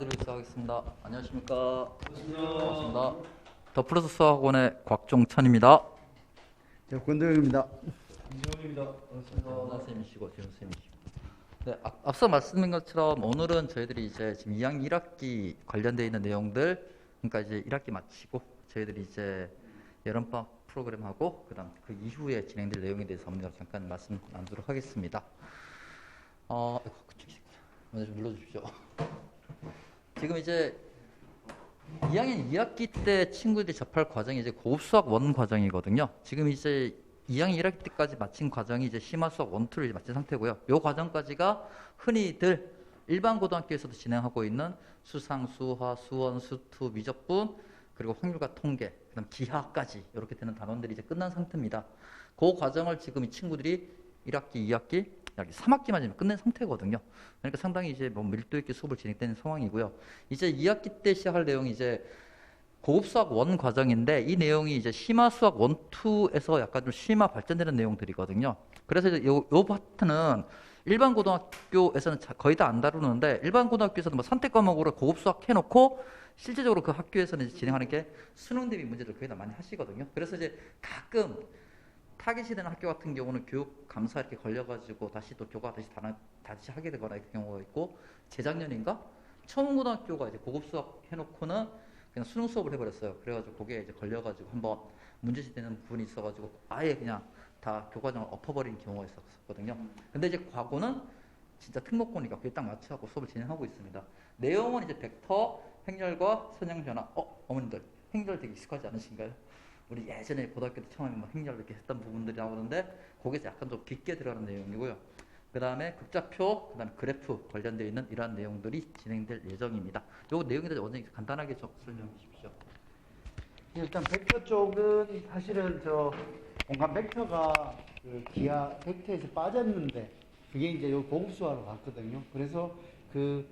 하겠습니다. 안녕하십니까. 반갑습니다. 더 플러스 수학원의 곽종찬입니다. 네, 권도영입니다. 이정입니다. 반갑습니다. 선생님이시고 지금 선생님이시고. 네, 앞서 말씀드린 것처럼 오늘은 저희들이 이제 지금 2학년 1학기 관련되어 있는 내용들, 그러니까 이제 1학기 마치고 저희들이 이제 여름방학 프로그램하고 그다음 그 이후에 진행될 내용에 대해서 오늘 잠깐 말씀 나누도록 하겠습니다. 먼저 좀 눌러주십시오. 지금 이제 2학년 2학기 때 친구들이 접할 과정이 이제 고급 수학 1 과정이거든요. 지금 이제 2학년 1학기 때까지 마친 과정이 이제 심화 수학 1, 2를 마친 상태고요. 이 과정까지가 흔히들 일반 고등학교에서도 진행하고 있는 수상, 수화, 수원, 수투, 미적분, 그리고 확률과 통계, 그다음 기하까지 이렇게 되는 단원들이 이제 끝난 상태입니다. 그 과정을 지금 이 친구들이 1학기, 2학기, 약 3학기만 지금 끝낸 상태거든요. 그러니까 상당히 이제 뭐 밀도 있게 수업을 진행되는 상황이고요. 이제 2학기 때 시작할 내용이 이제 고급 수학 1 과정인데 이 내용이 이제 심화 수학 1, 2에서 약간 좀 심화 발전되는 내용들이거든요. 그래서 이제 요 파트는 일반 고등학교에서는 거의 다 안 다루는데 일반 고등학교에서는 뭐 선택 과목으로 고급 수학 해놓고 실제적으로 그 학교에서는 이제 진행하는 게 수능 대비 문제들 거의 다 많이 하시거든요. 그래서 이제 가끔 타깃이 되는 학교 같은 경우는 교육 감사 이렇게 걸려가지고 다시 또 교과 다시 하게 되거나 이런 경우가 있고, 재작년인가 청운고등학교가 이제 고급 수학 해놓고는 그냥 수능 수업을 해버렸어요. 그래가지고 거기에 이제 걸려가지고 한번 문제시 되는 부분이 있어가지고 아예 그냥 다 교과정을 엎어버린 경우가 있었거든요. 근데 이제 과거는 진짜 특목고니까 그게 딱 맞춰갖고 수업을 진행하고 있습니다. 내용은 이제 벡터, 행렬과 선형 변화. 어머님들 행렬 되게 익숙하지 않으신가요? 우리 예전에 고등학교 때 처음에 뭐 행렬 이렇게 했던 부분들이 나오는데 거기서 약간 좀 깊게 들어가는 내용이고요. 그 다음에 극좌표, 그 다음에 그래프 관련되어 있는 이러한 내용들이 진행될 예정입니다. 요 내용에 대해서 원장님 간단하게 좀 설명해 주십시오. 일단 벡터 쪽은 사실은 저 공간 벡터가 그 기하 벡터에서 빠졌는데 그게 이제 요 고급 수학으로 갔거든요. 그래서 그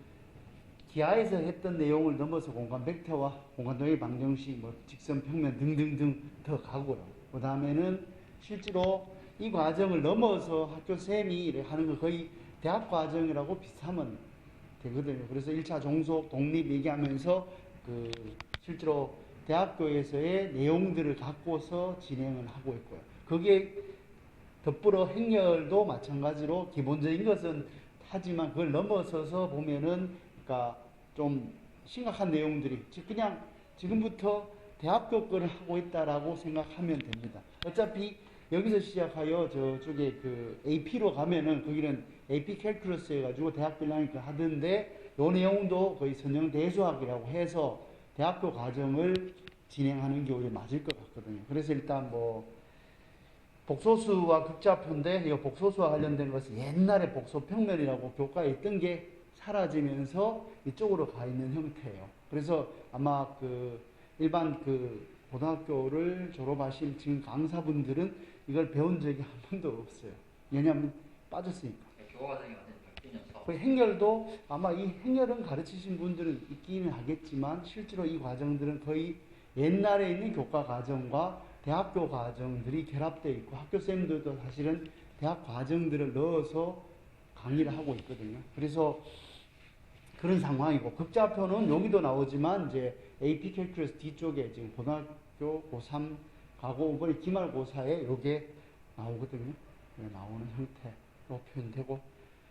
기하에서 했던 내용을 넘어서 공간 벡터와 공간 동일 방정식, 뭐 직선, 평면 등등등 더 가고요. 그 다음에는 실제로 이 과정을 넘어서 학교 쌤이 하는 거 거의 대학 과정이라고 비슷하면 되거든요. 그래서 1차 종속, 독립 얘기하면서 그 실제로 대학교에서의 내용들을 갖고서 진행을 하고 있고요. 거기에 덧불어 행렬도 마찬가지로 기본적인 것은 하지만 그걸 넘어서서 보면은 그러니까 좀 심각한 내용들이 그냥 지금부터 대학교 거를 하고 있다라고 생각하면 됩니다. 어차피 여기서 시작하여 저쪽에 그 AP로 가면은 거기는 AP 캘큘러스 해가지고 대학별로니까 하던데 요 내용도 거의 선형 대수학이라고 해서 대학교 과정을 진행하는 게 오히려 맞을 것 같거든요. 그래서 일단 뭐 복소수와 극좌표인데 이 복소수와 관련된 것은 옛날에 복소평면이라고 교과에 있던 게 사라지면서 이쪽으로 가 있는 형태예요. 그래서 아마 그 일반 그 고등학교를 졸업하신 지금 강사분들은 이걸 배운 적이 한 번도 없어요. 왜냐하면 빠졌으니까. 교과 과정이 완전히 바뀌면서 그 행렬도 아마 이 행렬은 가르치신 분들은 있기는 하겠지만 실제로 이 과정들은 거의 옛날에 있는 교과 과정과 대학교 과정들이 결합되어 있고 학교쌤들도 사실은 대학 과정들을 넣어서 강의를 하고 있거든요. 그래서 그런 상황이고 극좌표는 여기도 나오지만 이제 AP 캘큘러스 뒤쪽에 지금 고등학교 고3 가고 이번에 기말고사에 이게 나오거든요. 나오는 형태로 표현되고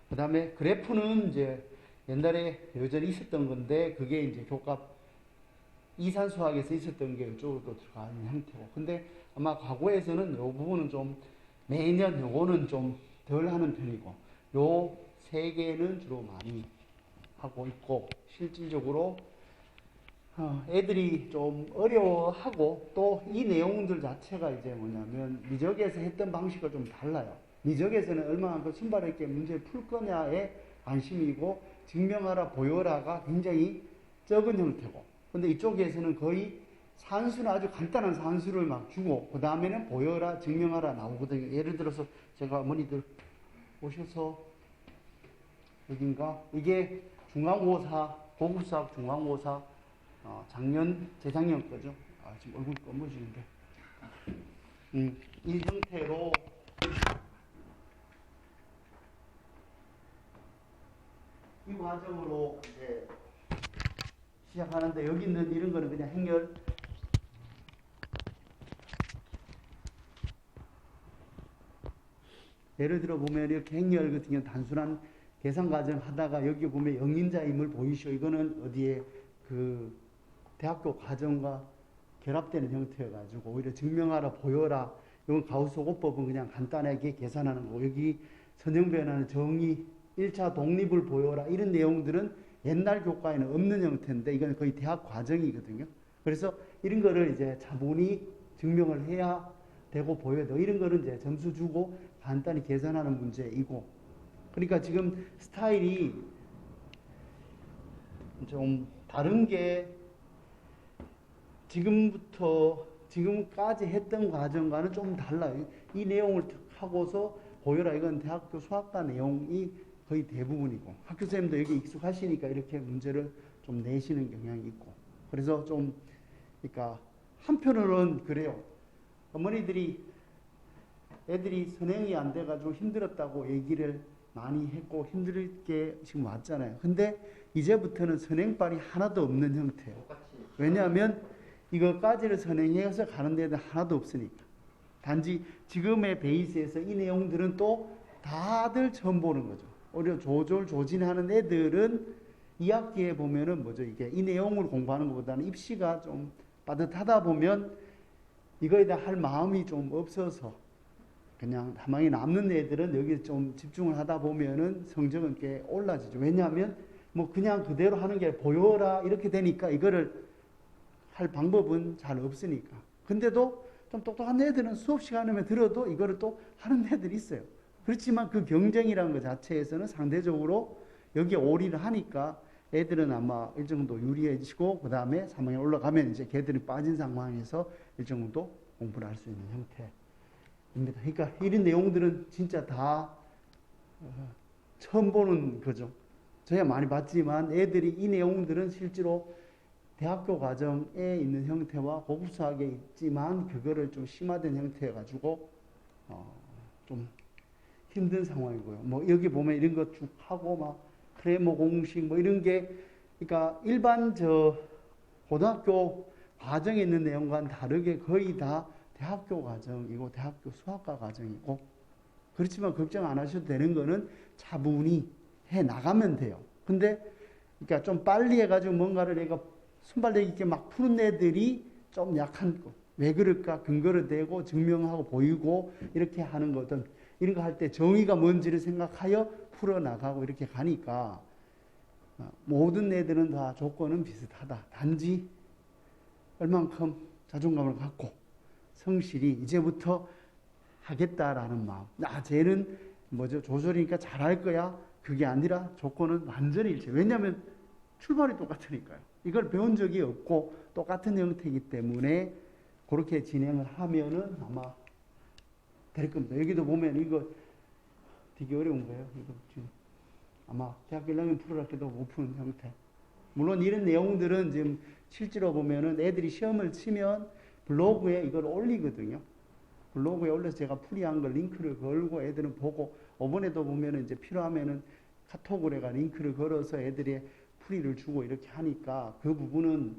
그 다음에 그래프는 이제 옛날에 여전히 있었던 건데 그게 이제 교과 이산수학에서 있었던 게 이쪽으로 들어가 있는 형태고 근데 아마 과거에서는 이 부분은 좀 매년 요거는 좀 덜 하는 편이고 요 세 개는 주로 많이 하고 있고 실질적으로 애들이 좀 어려워하고 또 이 내용들 자체가 이제 뭐냐면 미적에서 했던 방식과 좀 달라요. 미적에서는 얼마나 그 신발 있게 문제를 풀 거냐에 관심이고 증명하라 보여라가 굉장히 적은 형태고 근데 이쪽에서는 거의 산수는 아주 간단한 산수를 막 주고 그 다음에는 보여라 증명하라 나오거든요. 예를 들어서 제가 어머니들 오셔서 여긴가 이게 중간고사 고급수학 중간고사 재작년 거죠. 지금 얼굴 검어지는데 이 형태로 이 과정으로 이제 시작하는데 여기 있는 이런 거는 그냥 행렬. 예를 들어 보면 이렇게 행렬 같은 경우 단순한 계산 과정 하다가 여기 보면 영인자임을 보이시오. 이거는 어디에 그 대학교 과정과 결합되는 형태여가지고 오히려 증명하라 보여라. 이건 가우스-오고법은 그냥 간단하게 계산하는 거고, 여기 선형변화는 정의 1차 독립을 보여라 이런 내용들은 옛날 교과에는 없는 형태인데 이건 거의 대학 과정이거든요. 그래서 이런 거를 이제 차분히 증명을 해야 되고 보여야 되고, 이런 거는 이제 점수 주고 간단히 계산하는 문제이고, 그러니까 지금 스타일이 좀 다른 게 지금까지 했던 과정과는 좀 달라요. 이 내용을 하고서 보여라 이건 대학교 수학과 내용이 거의 대부분이고, 학교선생님도 여기 익숙하시니까 이렇게 문제를 좀 내시는 경향이 있고, 그래서 좀 그러니까 한편으로는 그래요. 어머니들이 애들이 선행이 안 돼가지고 힘들었다고 얘기를 많이 했고 힘들게 지금 왔잖아요. 근데 이제부터는 선행발이 하나도 없는 형태예요. 왜냐하면 이거까지를 선행해서 가는 데는 하나도 없으니까. 단지 지금의 베이스에서 이 내용들은 또 다들 처음 보는 거죠. 오히려 조진하는 애들은 2학기에 보면은 뭐죠, 이게 이 내용을 공부하는 것보다는 입시가 좀 빠듯하다 보면 이거에 대해 할 마음이 좀 없어서 그냥 다망이 남는 애들은 여기 좀 집중을 하다 보면은 성적은 꽤 올라지죠. 왜냐하면 뭐 그냥 그대로 하는 게 보여라 이렇게 되니까 이거를 할 방법은 잘 없으니까. 근데도 좀 똑똑한 애들은 수업 시간에 들어도 이거를 또 하는 애들이 있어요. 그렇지만 그 경쟁이라는 것 자체에서는 상대적으로 여기에 올인을 하니까 애들은 아마 일정 정도 유리해지고, 그 다음에 3학년 올라가면 이제 걔들이 빠진 상황에서 일정 정도 공부를 할 수 있는 형태입니다. 그러니까 이런 내용들은 진짜 다 처음 보는 거죠. 저야 많이 봤지만 애들이 이 내용들은 실제로 대학교 과정에 있는 형태와 고급 수학에 있지만 그거를 좀 심화된 형태여가지고 좀 힘든 상황이고요. 뭐 여기 보면 이런 거 쭉 하고 막 크레모 공식 뭐 이런 게, 그러니까 일반 고등학교 과정에 있는 내용과는 다르게 거의 다 대학교 과정이고 대학교 수학과 과정이고, 그렇지만 걱정 안 하셔도 되는 거는 차분히 해 나가면 돼요. 근데 그러니까 좀 빨리 해가지고 뭔가를 내가 순발력 있게 막 푸는 애들이 좀 약한 거. 왜 그럴까? 근거를 대고 증명하고 보이고 이렇게 하는 거든, 이런 거 할 때 정의가 뭔지를 생각하여 풀어나가고 이렇게 가니까 모든 애들은 다 조건은 비슷하다. 단지 얼만큼 자존감을 갖고 성실히 이제부터 하겠다라는 마음. 쟤는 뭐죠? 조절이니까 잘할 거야. 그게 아니라 조건은 완전히 일체. 왜냐하면 출발이 똑같으니까요. 이걸 배운 적이 없고 똑같은 형태이기 때문에 그렇게 진행을 하면은 아마 될 겁니다. 여기도 보면 이거 되게 어려운 거예요. 이거 지금 아마 대학교 1학년 풀으라 해도 못 푸는 형태. 물론 이런 내용들은 지금 실제로 보면은 애들이 시험을 치면 블로그에 이걸 올리거든요. 블로그에 올려서 제가 풀이한 걸 링크를 걸고 애들은 보고, 이번에도 보면은 이제 필요하면은 카톡으로 해가 링크를 걸어서 애들이 풀이를 주고 이렇게 하니까 그 부분은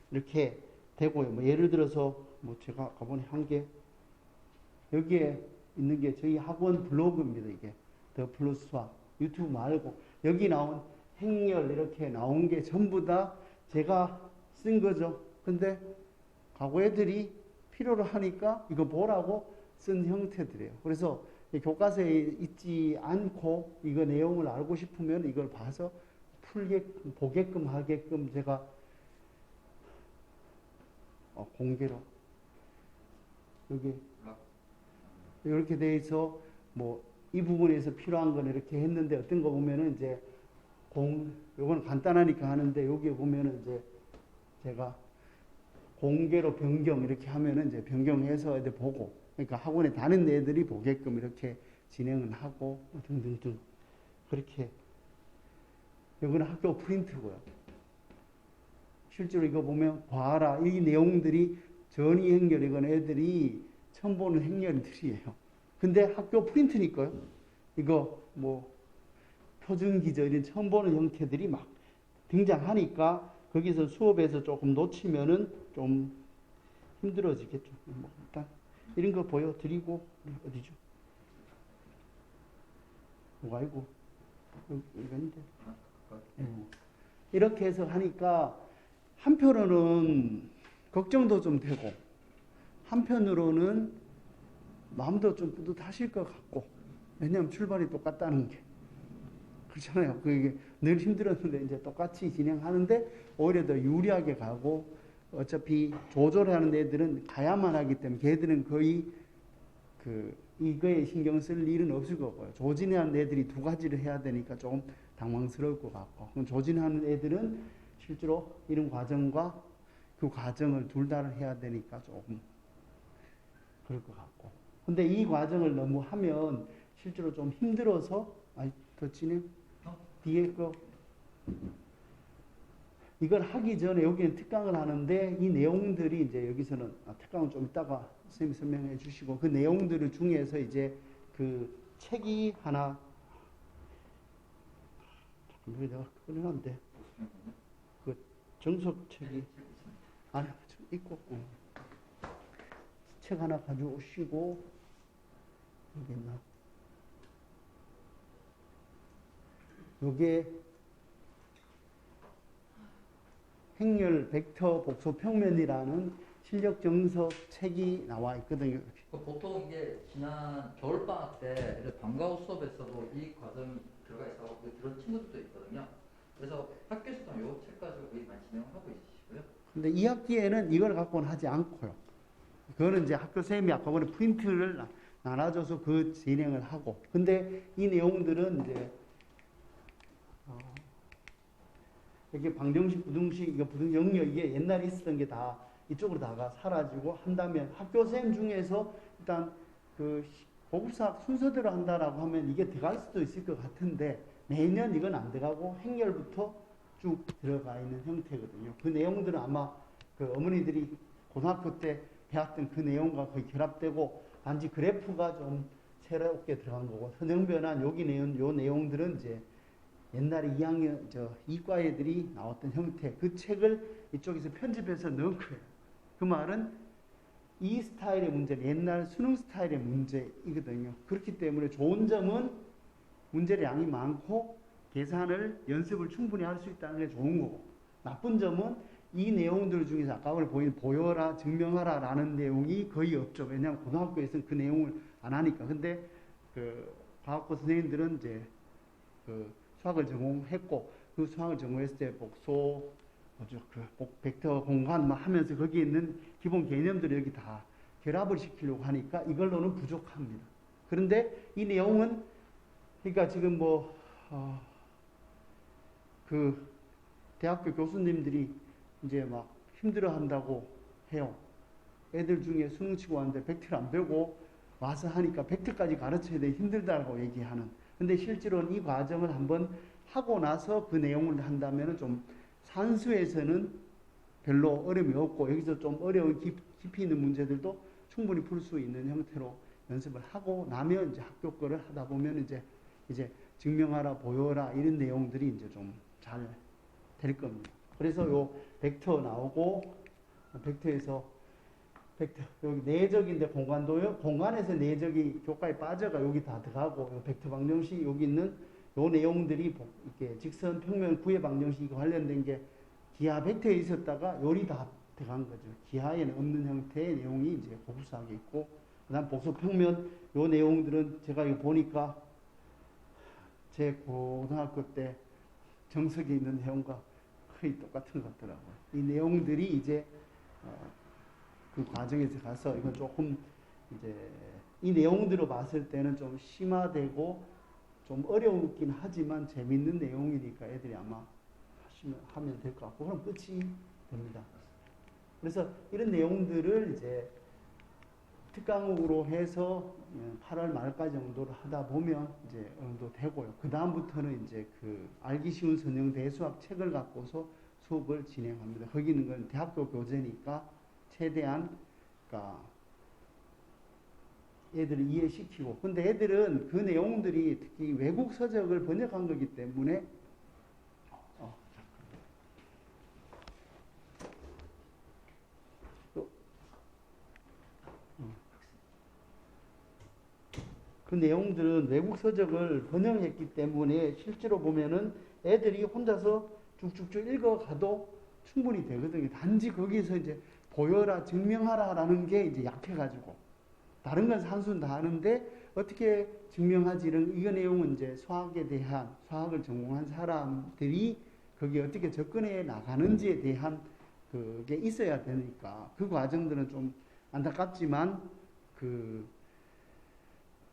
이렇게 되고요. 뭐 예를 들어서 뭐 제가 저번에 한 게 여기에 있는 게 저희 학원 블로그입니다. 이게 더 플러스 수학 유튜브 말고 여기 나온 행렬 이렇게 나온 게 전부 다 제가 쓴 거죠. 근데 과거 애들이 필요로 하니까 이거 보라고 쓴 형태들이에요. 그래서 교과서에 있지 않고 이거 내용을 알고 싶으면 이걸 봐서 보게끔 하게끔 제가 공개로 여기 이렇게 돼 있어. 뭐 이 부분에서 필요한 건 이렇게 했는데 어떤 거 보면은 이제 요건 간단하니까 하는데 여기 보면은 이제 제가 공개로 변경 이렇게 하면은 이제 변경해서 애들 보고, 그러니까 학원에 다니는 애들이 보게끔 이렇게 진행을 하고 등등등 그렇게. 이거는 학교 프린트고요. 실제로 이거 보면 봐라. 이 내용들이 전이 행렬 이건 애들이 처음 보는 행렬들이에요. 근데 학교 프린트니까요. 이거 뭐 표준 기저 이런 처음 보는 형태들이 막 등장하니까 거기서 수업에서 조금 놓치면은 좀 힘들어지겠죠. 뭐 일단 이런 거 보여드리고 어디죠? 뭐가 아니고 이건데 이렇게 해서 하니까 한편으로는 걱정도 좀 되고 한편으로는 마음도 좀 뿌듯하실 것 같고 왜냐하면 출발이 똑같다는 게 그렇잖아요. 그게 늘 힘들었는데 이제 똑같이 진행하는데 오히려 더 유리하게 가고 어차피 조절하는 애들은 가야만 하기 때문에 걔들은 거의 이거에 신경 쓸 일은 없을 거고요. 조진하는 애들이 두 가지를 해야 되니까 조금 당황스러울 것 같고 그럼 조진하는 애들은 실제로 이런 과정과 그 과정을 둘 다를 해야 되니까 조금 그럴 것 같고 근데 이 과정을 너무 하면 실제로 좀 힘들어서 더 진행 뒤에 거 이걸 하기 전에 여기는 특강을 하는데 이 내용들이 이제 여기서는 특강은 좀 이따가 선생님이 설명해 주시고 그 내용들 중에서 이제 그 책이 하나 잠깐만 내가 꺼내놨는데 그 정석 책이 안에 있고 책 하나 가져오시고 여기 있나 요게 행렬 벡터 복소 평면이라는 실력 정석 책이 나와 있거든요. 보통 이게 지난 겨울방학 때 방과후 수업에서도 이 과정이 들어가 있어 그런 친구들도 있거든요. 그래서 학교에서도 이 책 가지고 거의 많이 진행하고 있으시고요. 근데 2학기에는 이걸 갖고는 하지 않고요. 그거는 이제 학교 선생님이 아까 전에 프린트를 나눠줘서 그 진행을 하고. 근데 이 내용들은 이제 이렇게 방정식, 부등식, 이거 부등 영역 이게 옛날에 있었던 게 다 이쪽으로 다가 사라지고 한다면 학교 선생님 중에서 일단 그 고급사학 순서대로 한다라고 하면 이게 들어갈 수도 있을 것 같은데 매년 이건 안 들어가고 행렬부터 쭉 들어가 있는 형태거든요. 그 내용들은 아마 그 어머니들이 고등학교 때 배웠던 그 내용과 거의 결합되고 단지 그래프가 좀 새롭게 들어간 거고 선형변환 여기 요 내용들은 이제 옛날에 2학년 이과 애들이 나왔던 형태 그 책을 이쪽에서 편집해서 넣은 거예요. 그 말은 이 스타일의 문제는 옛날 수능 스타일의 문제이거든요. 그렇기 때문에 좋은 점은 문제량이 많고 계산을 연습을 충분히 할 수 있다는 게 좋은 거고 나쁜 점은 이 내용들 중에서 아까 보인 보여라 증명하라 라는 내용이 거의 없죠. 왜냐하면 고등학교에서는 그 내용을 안 하니까. 근데 그 과학고 선생님들은 이제 그 수학을 전공했고 그 수학을 전공했을 때 복소 벡터 공간 막 하면서 거기에 있는 기본 개념들을 여기 다 결합을 시키려고 하니까 이걸로는 부족합니다. 그런데 이 내용은 그러니까 지금 그 대학교 교수님들이 이제 막 힘들어 한다고 해요. 애들 중에 수능 치고 왔는데 벡터를 안 배우고 와서 하니까 벡터까지 가르쳐야 돼 힘들다고 얘기하는. 근데 실제로는 이 과정을 한번 하고 나서 그 내용을 한다면 좀 산수에서는 별로 어려움이 없고 여기서 좀 어려운 깊이 있는 문제들도 충분히 풀 수 있는 형태로 연습을 하고 나면 이제 학교 거를 하다 보면 이제 증명하라 보여라 이런 내용들이 이제 좀 잘 될 겁니다. 그래서 요 벡터 나오고 벡터 여기 내적인데 공간도요. 공간에서 내적이 교과에 빠져가 여기 다 들어가고 벡터 방정식 여기 있는 요 내용들이 이렇게 직선 평면 구의 방정식과 관련된 게 기하 벡터에 있었다가 요리 다 들어간 거죠. 기하에는 없는 형태의 내용이 이제 고급사학에 있고 그다음 복소 평면 요 내용들은 제가 이거 보니까 제 고등학교 때 정석에 있는 내용과 거의 똑같은 것 같더라고요. 이 내용들이 이제 그 과정에서 가서 이건 조금 이제 이 내용들을 봤을 때는 좀 심화되고 좀 어려우긴 하지만 재밌는 내용이니까 애들이 아마 하면 될 것 같고 그럼 끝이 됩니다. 그래서 이런 내용들을 이제 특강으로 해서 8월 말까지 정도를 하다 보면 이제 어느 정도 되고요. 그 다음부터는 이제 그 알기 쉬운 선형 대수학 책을 갖고서 수업을 진행합니다. 거기는 건 대학교 교재니까 최대한 그러니까 애들을 이해시키고 근데 애들은 그 내용들이 특히 외국 서적을 번역한 거기 때문에 그 내용들은 외국 서적을 번역했기 때문에 실제로 보면은 애들이 혼자서 쭉쭉쭉 읽어가도 충분히 되거든요. 단지 거기서 이제 보여라, 증명하라라는 게 이제 약해가지고 다른 건 산수는 다 아는데 어떻게 증명하지 이거 내용은 이제 수학에 대한 수학을 전공한 사람들이 거기에 어떻게 접근해 나가는지에 대한 그게 있어야 되니까 그 과정들은 좀 안타깝지만 그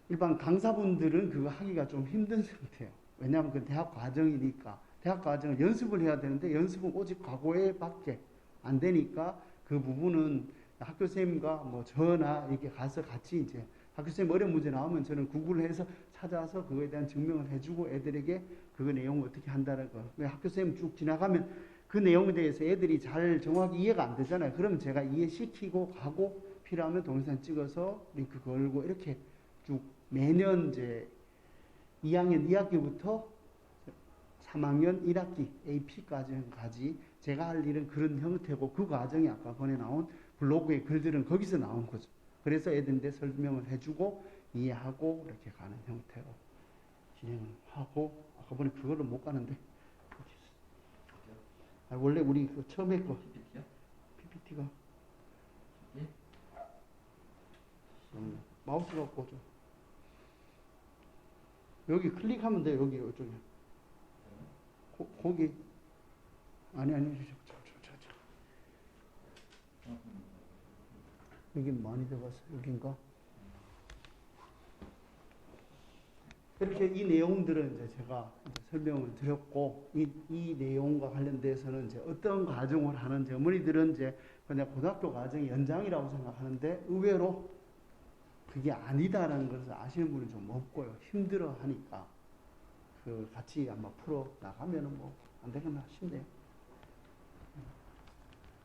일반 강사분들은 그거 하기가 좀 힘든 상태예요. 왜냐하면 그 대학 과정이니까 대학 과정을 연습을 해야 되는데 연습은 오직 과거에밖에 안 되니까 그 부분은 학교 선생님과 뭐 저나 이렇게 가서 같이 이제 학교 선생님 어려운 문제 나오면 저는 구글을 해서 찾아서 그거에 대한 증명을 해주고 애들에게 그 내용을 어떻게 한다는 거. 학교 선생님 쭉 지나가면 그 내용에 대해서 애들이 잘 정확히 이해가 안 되잖아요. 그러면 제가 이해시키고 가고 필요하면 동영상 찍어서 링크 걸고 이렇게 쭉 매년 이제 2학년 2학기부터 3학년 1학기 AP까지 제가 할 일은 그런 형태고 그 과정이 아까 전에 나온 블로그의 글들은 거기서 나온 거죠. 그래서 애들한테 설명을 해주고 이해하고 이렇게 가는 형태로 진행을 하고 아까 보니 그거를 못 가는데 원래 우리 그 처음에 거 PPT가 마우스 갖고 좀 여기 클릭하면 돼요. 여기 이쪽에 거기 아니 여기 많이 들어갔어. 여긴가? 이렇게 이 내용들은 이제 제가 이제 설명을 드렸고 이 내용과 관련돼서는 이제 어떤 과정을 하는지 어머니들은 이제 그냥 고등학교 과정의 연장이라고 생각하는데 의외로 그게 아니다라는 것을 아시는 분이 좀 없고요. 힘들어 하니까 그 같이 아마 풀어 나가면은 뭐 안 되겠나 싶네요.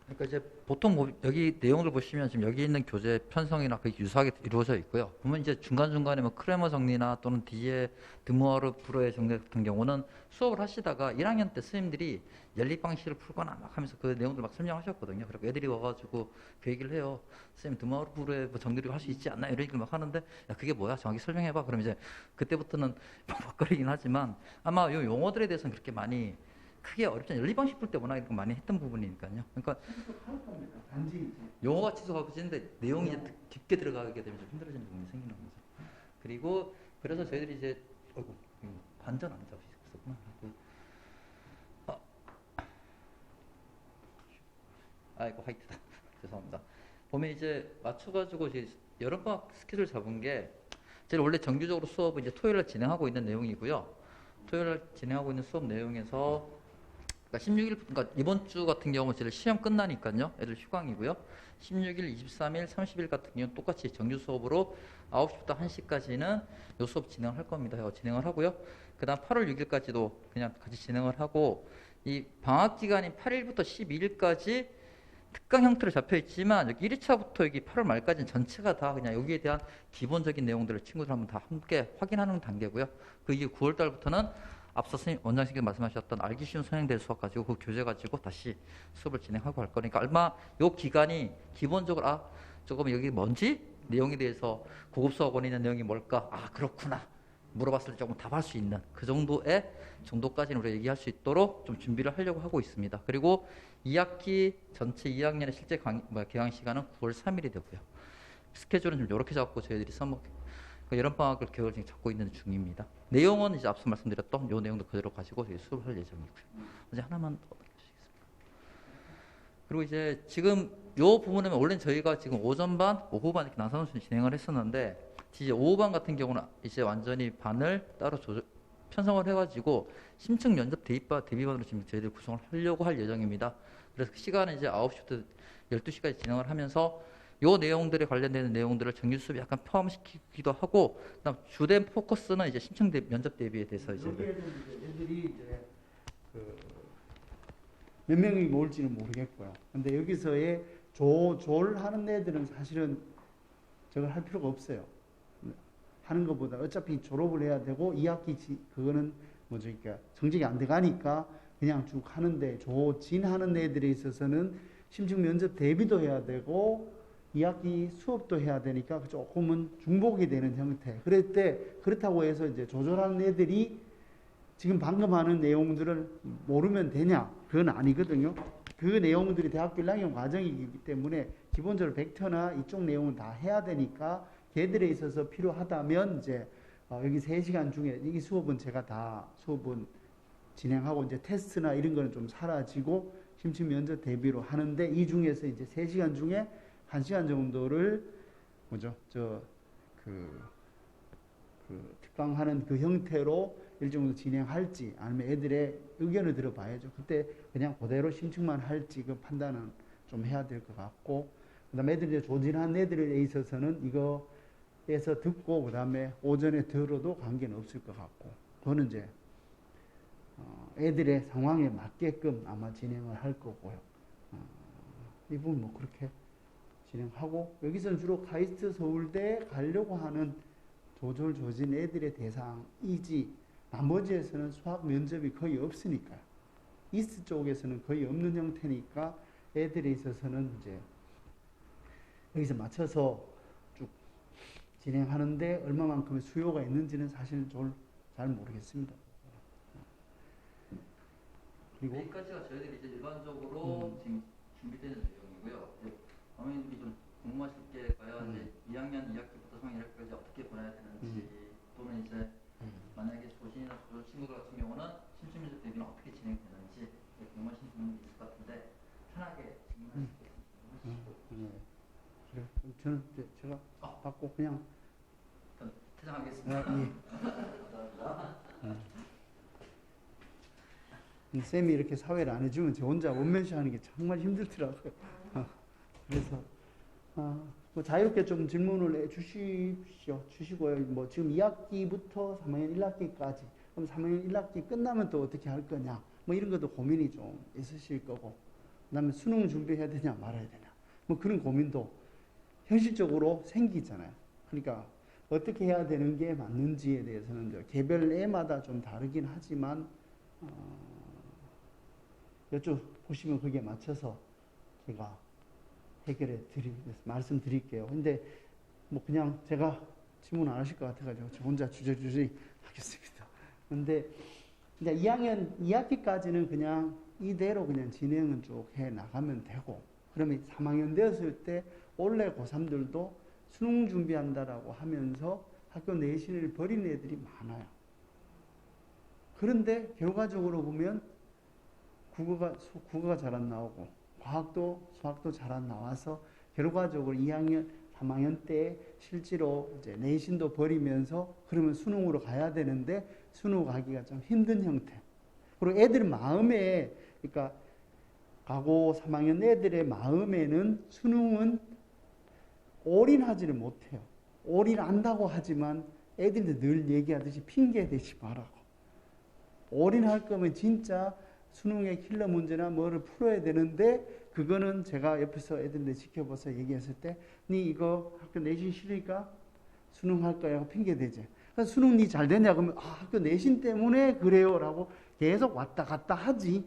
그러니까 이제 보통 여기 내용을 보시면 지금 여기 있는 교재 편성이나 그 유사하게 이루어져 있고요. 보면 이제 중간중간에 뭐 크레머 정리나 또는 디에 드무아르 브로의 정리 같은 경우는 수업을 하시다가 1학년 때 선생님들이 연립 방식을 풀거나 막 하면서 그 내용들 막 설명하셨거든요. 그리고 애들이 와가지고 그 얘기를 해요. 선생님 드무아르 브로의 뭐 정리를 할 수 있지 않나? 이런 얘기를 막 하는데 야 그게 뭐야? 정확히 설명해봐. 그럼 이제 그때부터는 막거리긴 하지만 아마 요 용어들에 대해서는 그렇게 많이 크게 어렵지 않아요. 연립 방식 풀 때 워낙 이렇게 많이 했던 부분이니까요. 그러니까 단지 용어가 취소하고지는데 내용이 이제 깊게 들어가게 되면 좀 힘들어지는 부분이 생기는 거죠. 그리고 그래서 저희들이 이제 반전 안 잡으셨구나. 아이고 화이트다. 죄송합니다. 보면 이제 맞춰가지고 이제 여름방학 스케줄 잡은 게 제가 원래 정규적으로 수업을 이제 토요일에 진행하고 있는 내용이고요. 토요일에 진행하고 있는 수업 내용에서 그러니까 16일, 그러니까 이번 주 같은 경우 저희 시험 끝나니까요. 애들 휴강이고요. 16일, 23일, 30일 같은 경우는 똑같이 정규 수업으로 9시부터 1시까지는 요 수업 진행을 할 겁니다. 진행을 하고요. 그 다음 8월 6일까지도 그냥 같이 진행을 하고 이 방학 기간인 8일부터 12일까지 특강 형태로 잡혀 있지만 여기 1회차부터 여기 8월 말까지는 전체가 다 그냥 여기에 대한 기본적인 내용들을 친구들 한번 다 함께 확인하는 단계고요. 그 이후 9월 달부터는 앞서 원장님께서 말씀하셨던 알기 쉬운 선행될 수업 가지고 그 교재 가지고 다시 수업을 진행하고 할 거니까 아마 요 기간이 기본적으로 조금 여기 뭔지 내용에 대해서 고급 수학원에 있는 내용이 뭘까? 그렇구나. 물어봤을 때 조금 답할 수 있는 그 정도까지는 우리가 얘기할 수 있도록 좀 준비를 하려고 하고 있습니다. 그리고 2학기 전체 2학년의 실제 개강 시간은 9월 3일이 되고요. 스케줄은 좀 이렇게 잡고 저희들이 여름방학을 계획을 지금 잡고 있는 중입니다. 내용은 이제 앞서 말씀드렸던 요 내용도 그대로 가지고 수업을 할 예정이고요. 이제 하나만 더 드리겠습니다. 그리고 이제 지금 요 부분은 원래 저희가 지금 오전반, 오후반 이렇게 나눠서 진행을 했었는데 이제 오후반 같은 경우는 이제 완전히 반을 따로 편성을 해가지고 심층 면접 대비반으로 지금 저희들 구성을 하려고 할 예정입니다. 그래서 시간은 이제 9시부터 12시까지 진행을 하면서 요 내용들에 관련되는 내용들을 정규 수업에 약간 포함시키기도 하고, 그다음 주된 포커스는 이제 심층 면접 대비에 대해서 이제 애들이 이제 몇 명이 모을지는 모르겠고요. 근데 여기서의 조를 하는 애들은 사실은 저걸 할 필요가 없어요. 하는 것보다 어차피 졸업을 해야 되고 2학기 그거는 그러니까 성적이 안 돼가니까 그냥 쭉 하는데 조진하는 애들에 있어서는 심층 면접 대비도 해야 되고 2학기 수업도 해야 되니까 조금은 중복이 되는 형태. 그럴 때 그렇다고 해서 이제 조절하는 애들이 지금 방금 하는 내용들을 모르면 되냐? 그건 아니거든요. 그 내용들이 대학교 1학년 과정이기 때문에 기본적으로 벡터나 이쪽 내용은 다 해야 되니까 걔들에 있어서 필요하다면 이제 여기 3시간 중에 이 수업은 제가 다 수업은 진행하고 이제 테스트나 이런 거는 좀 사라지고 심층 면접 대비로 하는데 이 중에서 이제 3시간 중에 1시간 정도를 뭐죠? 특강하는 그 형태로 일정도 진행할지 아니면 애들의 의견을 들어봐야죠. 그때 그냥 그대로 심층만 할지 그 판단은 좀 해야 될 것 같고 그다음에 애들이 이제 조진한 애들에 있어서는 이거에서 듣고 그다음에 오전에 들어도 관계는 없을 것 같고 그거는 이제 애들의 상황에 맞게끔 아마 진행을 할 거고요. 이 부분 뭐 그렇게 진행하고 여기서는 주로 카이스트 서울대 가려고 하는 조절 조진 애들의 대상이지 나머지에서는 수학 면접이 거의 없으니까요. 이스트 쪽에서는 거의 없는 형태니까 애들에 있어서는 이제 여기서 맞춰서 쭉 진행하는데 얼마만큼의 수요가 있는지는 사실 잘 모르겠습니다. 그리고 여기까지가 저희들이 이제 일반적으로 지금 준비되는 내용이고요. 어머님들이 좀 궁금하실 게 과연 이제 2학년 2학기부터 3학년 1학기까지 어떻게 보내야 되는지 또는 이제 만약에 조신이나 조절 친구들 같은 경우는 심층면접 대비는 어떻게 진행되는지 궁금하신 분이 있을 것 같은데 편하게 질문할 수 있겠습니다. 그래. 저는 이제 제가 받고 그냥 퇴장하겠습니다. 감사합니다. 쌤이 이렇게 사회를 안 해주면 저 혼자 원맨쇼 하는 게 정말 힘들더라고요. 그래서 뭐 자유롭게 좀 질문을 주시고요. 뭐 지금 2학기부터 3학년 1학기까지 그럼 3학년 1학기 끝나면 또 어떻게 할 거냐 뭐 이런 것도 고민이 좀 있으실 거고 그다음에 수능 준비해야 되냐 말아야 되냐 뭐 그런 고민도 현실적으로 생기잖아요. 그러니까 어떻게 해야 되는 게 맞는지에 대해서는 개별 애마다 좀 다르긴 하지만 여쭤보시면 거기에 맞춰서 제가 말씀드릴게요. 근데 뭐 그냥 제가 질문 안 하실 것 같아가지고 저 혼자 주저주저 하겠습니다. 근데 이제 2학년 2학기까지는 그냥 이대로 그냥 진행은 쭉 해 나가면 되고 그러면 3학년 되었을 때 원래 고3들도 수능 준비한다라고 하면서 학교 내신을 버린 애들이 많아요. 그런데 결과적으로 보면 국어가 잘 안 나오고 과학도 수학도 잘 안 나와서 결과적으로 2학년 3학년 때 실제로 이제 내신도 버리면서 그러면 수능으로 가야 되는데 수능 가기가 좀 힘든 형태. 그리고 애들 마음에 그러니까 가고 3학년 애들의 마음에는 수능은 올인하지를 못해요. 올인한다고 하지만 애들도 늘 얘기하듯이 핑계 대지 말라고. 올인할 거면 진짜 수능의 킬러 문제나 뭐를 풀어야 되는데 그거는 제가 옆에서 애들한테 지켜봐서 얘기했을 때 니 이거 학교 내신 싫으니까 수능 할 거야 하고 핑계 대지. 그래서 수능 니 잘 됐냐 그러면 학교 내신 때문에 그래요 라고 계속 왔다 갔다 하지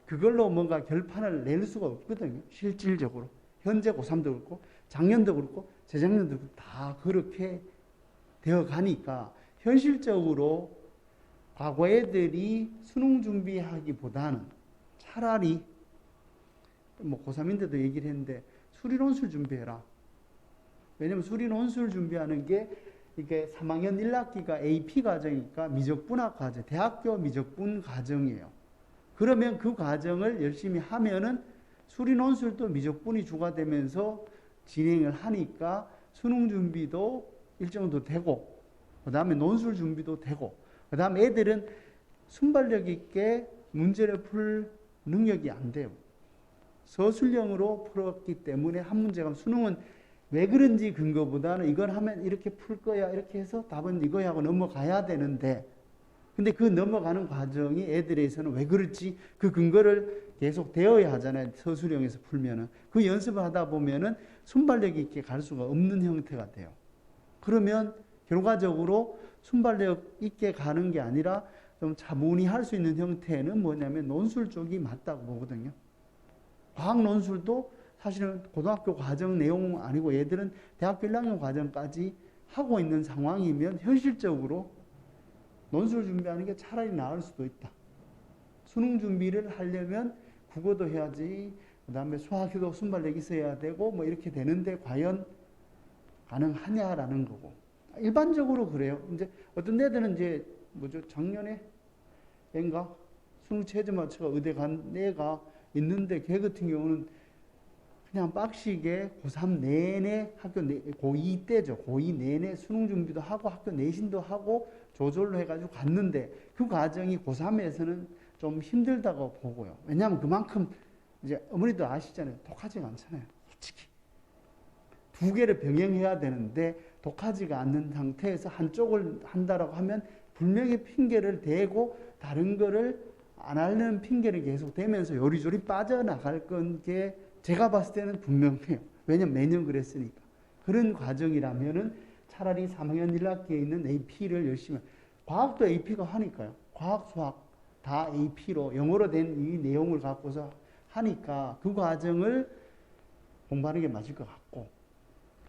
그걸로 뭔가 결판을 낼 수가 없거든요. 실질적으로. 현재 고3도 그렇고 작년도 그렇고 재작년도 그렇고 다 그렇게 되어 가니까 현실적으로 과거 애들이 수능 준비하기보다는 차라리 뭐 고3인데도 얘기를 했는데 수리논술 준비해라. 왜냐면 수리논술 준비하는 게 이게 3학년 1학기가 AP 과정이니까 미적분학 과정, 대학교 미적분 과정이에요. 그러면 그 과정을 열심히 하면은 수리논술도 미적분이 주가 되면서 진행을 하니까 수능 준비도 일정도 되고 그 다음에 논술 준비도 되고 그 다음에 애들은 순발력 있게 문제를 풀 능력이 안 돼요. 서술형으로 풀었기 때문에 한 문제가 수능은 왜 그런지 근거보다는 이걸 하면 이렇게 풀 거야 이렇게 해서 답은 이거야 하고 넘어가야 되는데 근데 그 넘어가는 과정이 애들에서는 왜 그럴지 그 근거를 계속 되어야 하잖아요. 서술형에서 풀면은 그 연습을 하다 보면은 순발력 있게 갈 수가 없는 형태가 돼요. 그러면 결과적으로 순발력 있게 가는 게 아니라 좀 차분히 할 수 있는 형태는 뭐냐면 논술 쪽이 맞다고 보거든요. 과학 논술도 사실은 고등학교 과정 내용 아니고 얘들은 대학교 1학년 과정까지 하고 있는 상황이면 현실적으로 논술 준비하는 게 차라리 나을 수도 있다. 수능 준비를 하려면 국어도 해야지, 그 다음에 수학에도 순발력이 있어야 되고 뭐 이렇게 되는데 과연 가능하냐라는 거고. 일반적으로 그래요. 이제 어떤 애들은 이제 작년에 인가 수능 최저 맞춰가 의대 간 애가 있는데 걔 같은 경우는 그냥 빡시게 고3 내내 고2 때죠. 고2 내내 수능 준비도 하고 학교 내신도 하고 조절로 해가지고 갔는데 그 과정이 고3에서는 좀 힘들다고 보고요. 왜냐하면 그만큼 이제 어머니도 아시잖아요. 독하지가 않잖아요. 솔직히. 두 개를 병행해야 되는데 독하지가 않는 상태에서 한쪽을 한다라고 하면 분명히 핑계를 대고 다른 거를 안 하려는 핑계를 계속 대면서 요리조리 빠져나갈 건 게 제가 봤을 때는 분명해요. 왜냐면 매년 그랬으니까. 그런 과정이라면은 차라리 3학년 1학기에 있는 AP를 열심히, 과학도 AP가 하니까요. 과학, 수학 다 AP로 영어로 된 이 내용을 갖고서 하니까 그 과정을 공부하는 게 맞을 것 같고.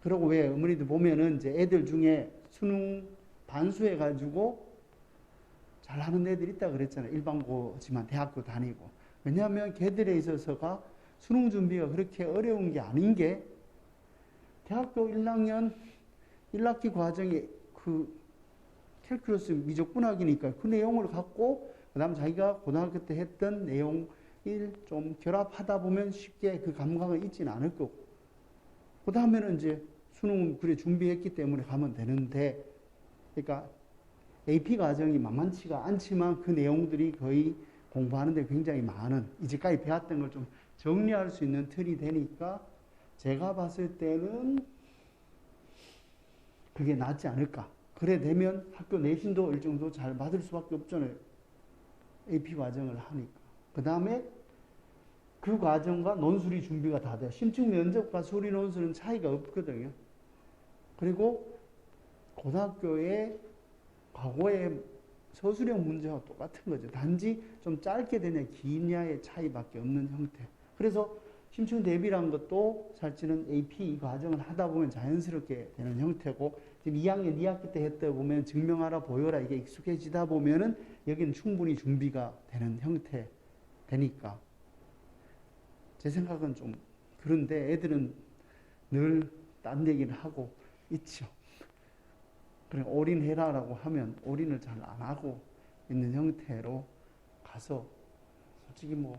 그리고 왜 어머니들 보면은 이제 애들 중에 수능 반수해가지고 잘하는 애들 있다 그랬잖아요. 일반고지만 대학교 다니고. 왜냐하면 걔들에 있어서가 수능 준비가 그렇게 어려운 게 아닌 게 대학교 1학년 1학기 과정에 그 캘큘러스 미적분학이니까 그 내용을 갖고 그다음 자기가 고등학교 때 했던 내용을 좀 결합하다 보면 쉽게 그 감각은 있지는 않을 거고 그 다음에는 이제 수능 그래 준비했기 때문에 가면 되는데 그러니까 AP 과정이 만만치가 않지만 그 내용들이 거의 공부하는데 굉장히 많은 이제까지 배웠던 걸 좀 정리할 수 있는 틀이 되니까 제가 봤을 때는 그게 낫지 않을까. 그래 되면 학교 내신도 일정도 잘 받을 수밖에 없잖아요. AP 과정을 하니까. 그 다음에 그 과정과 논술이 준비가 다 돼요. 심층 면접과 수리 논술은 차이가 없거든요. 그리고 고등학교의 과거의 서술형 문제와 똑같은 거죠. 단지 좀 짧게 되냐 기냐의 차이밖에 없는 형태. 그래서 심층 대비라는 것도 사실은 AP 과정을 하다 보면 자연스럽게 되는 형태고 지금 2학년 2학기 때 했다 보면 증명하라 보여라 이게 익숙해지다 보면은 여기는 충분히 준비가 되는 형태 되니까 제 생각은 좀 그런데 애들은 늘 딴 얘기를 하고 있죠. 그래 올인해라라고 하면 올인을 잘 안 하고 있는 형태로 가서 솔직히 뭐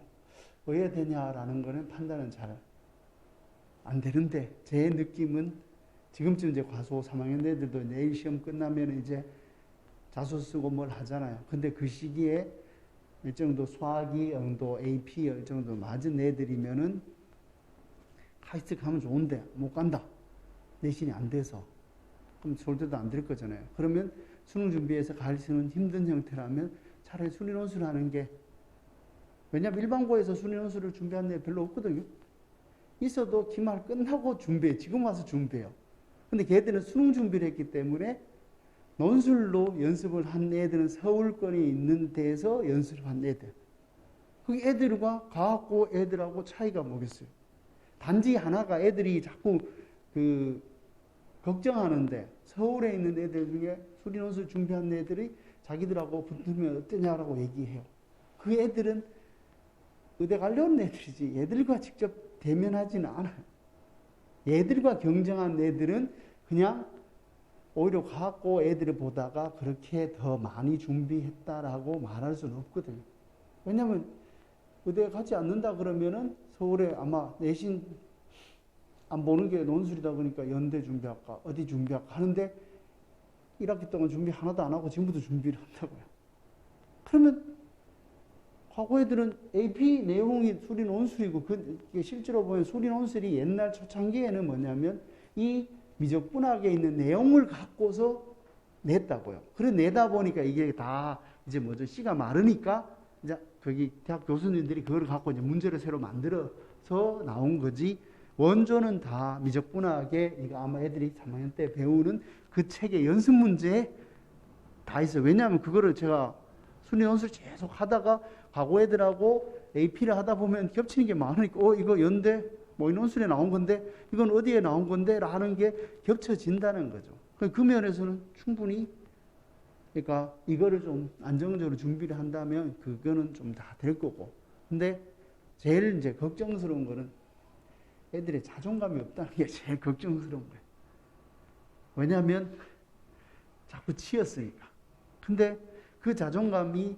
왜 되냐라는 거는 판단은 잘 안 되는데 제 느낌은 지금쯤 이제 과소 3학년 애들도 내일 시험 끝나면 이제 자소 쓰고 뭘 하잖아요. 근데 그 시기에 일정도 수학이 정도 AP 일정도 맞은 애들이면은 카이스트 가면 좋은데 못 간다. 내신이 안 돼서. 그럼 서울대도 안 될 거잖아요. 그러면 수능 준비해서 갈 수는 힘든 형태라면 차라리 수리 논술 하는 게 왜냐하면 일반고에서 수리 논술을 준비하는 애 별로 없거든요. 있어도 기말 끝나고 준비해. 지금 와서 준비해요. 근데 걔들은 수능 준비를 했기 때문에 논술로 연습을 한 애들은 서울권이 있는 데서 연습을 한 애들. 그 애들과 과학고 애들하고 차이가 뭐겠어요? 단지 하나가 애들이 자꾸 걱정하는데 서울에 있는 애들 중에 수리 논술 준비한 애들이 자기들하고 붙으면 어떠냐라고 얘기해요. 그 애들은 의대 가려는 애들이지 얘들과 직접 대면하지는 않아요. 얘들과 경쟁한 애들은 그냥 오히려 과학고 애들을 보다가 그렇게 더 많이 준비했다라고 말할 수는 없거든요. 왜냐하면 의대 가지 않는다 그러면은 서울에 아마 내신 안 보는 게 논술이다 보니까 연대 준비할까 어디 준비할까 하는데 1학기 동안 준비 하나도 안 하고 지금부터 준비를 한다고요. 그러면 과거 애들은 AP 내용이 수리 논술이고 그게 실제로 보면 수리 논술이 옛날 초창기에는 뭐냐면 이 미적분학에 있는 내용을 갖고서 냈다고요. 그래 내다 보니까 이게 다 이제 씨가 마르니까 이제 거기 대학 교수님들이 그걸 갖고 이제 문제를 새로 만들어서 나온 거지. 원조는 다 미적분학에 이거 아마 애들이 3학년 때 배우는 그 책의 연습 문제에 다 있어요. 왜냐하면 그거를 제가 수리 논술 계속 하다가 과거 애들하고 AP를 하다 보면 겹치는 게 많으니까 이거 연대 모의 논술에 나온 건데 이건 어디에 나온 건데 라는 게 겹쳐진다는 거죠. 그 면에서는 충분히 그러니까 이거를 좀 안정적으로 준비를 한다면 그거는 좀 다 될 거고. 근데 제일 이제 걱정스러운 거는 애들의 자존감이 없다는 게 제일 걱정스러운 거예요. 왜냐하면 자꾸 치였으니까. 근데 그 자존감이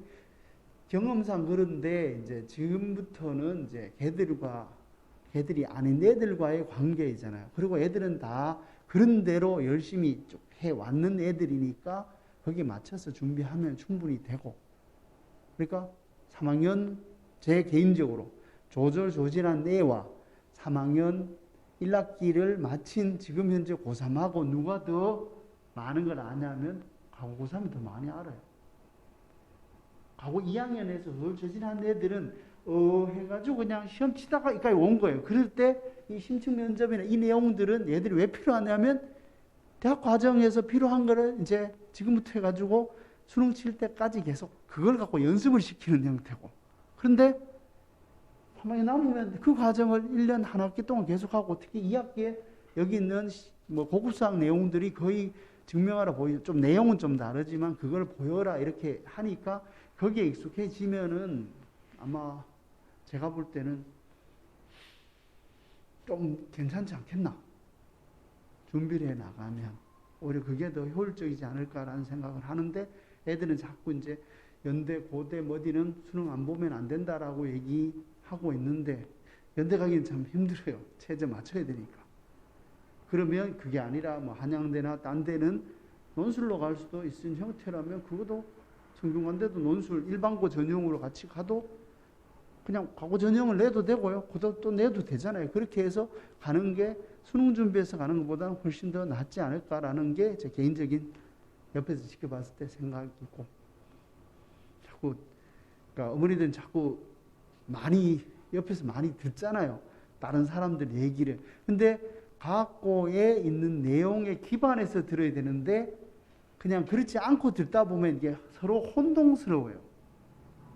경험상 그런데 이제 지금부터는 이제 걔들이 아닌 애들과의 관계이잖아요. 그리고 애들은 다 그런 대로 열심히 쭉 해왔는 애들이니까 거기에 맞춰서 준비하면 충분히 되고. 그러니까 3학년 제 개인적으로 조절조진한 애와 3학년 1학기를 마친 지금 현재 고3하고 누가 더 많은 걸 아냐면 가고 고3이 더 많이 알아요. 가고 2학년에서 조절조진한 애들은 해가지고 그냥 시험 치다가 여기까지 온 거예요. 그럴 때 이 심층 면접이나 이 내용들은 얘들이 왜 필요하냐면 대학 과정에서 필요한 거를 이제 지금부터 해가지고 수능 칠 때까지 계속 그걸 갖고 연습을 시키는 형태고. 그런데 3학년 남으면 그 과정을 1년 한 학기 동안 계속하고 특히 2학기에 여기 있는 뭐 고급사학 내용들이 거의 증명하라 보여. 좀 내용은 좀 다르지만 그걸 보여라 이렇게 하니까 거기에 익숙해지면은 아마 제가 볼 때는 좀 괜찮지 않겠나. 준비를 해 나가면 오히려 그게 더 효율적이지 않을까라는 생각을 하는데 애들은 자꾸 이제 연대, 고대, 어디는 수능 안 보면 안 된다라고 얘기하고 있는데 연대 가기는 참 힘들어요. 체제 맞춰야 되니까. 그러면 그게 아니라 뭐 한양대나 딴 데는 논술로 갈 수도 있는 형태라면 그것도 성균관대도 논술 일반고 전형으로 같이 가도 그냥 과거 전형을 내도 되고요. 그것도 또 내도 되잖아요. 그렇게 해서 가는 게 수능 준비해서 가는 것보다는 훨씬 더 낫지 않을까라는 게 제 개인적인 옆에서 지켜봤을 때 생각이고. 자꾸 그러니까 어머니들은 자꾸 많이 옆에서 많이 듣잖아요. 다른 사람들 얘기를. 근데 과학고에 있는 내용에 기반해서 들어야 되는데 그냥 그렇지 않고 듣다 보면 이게 서로 혼동스러워요.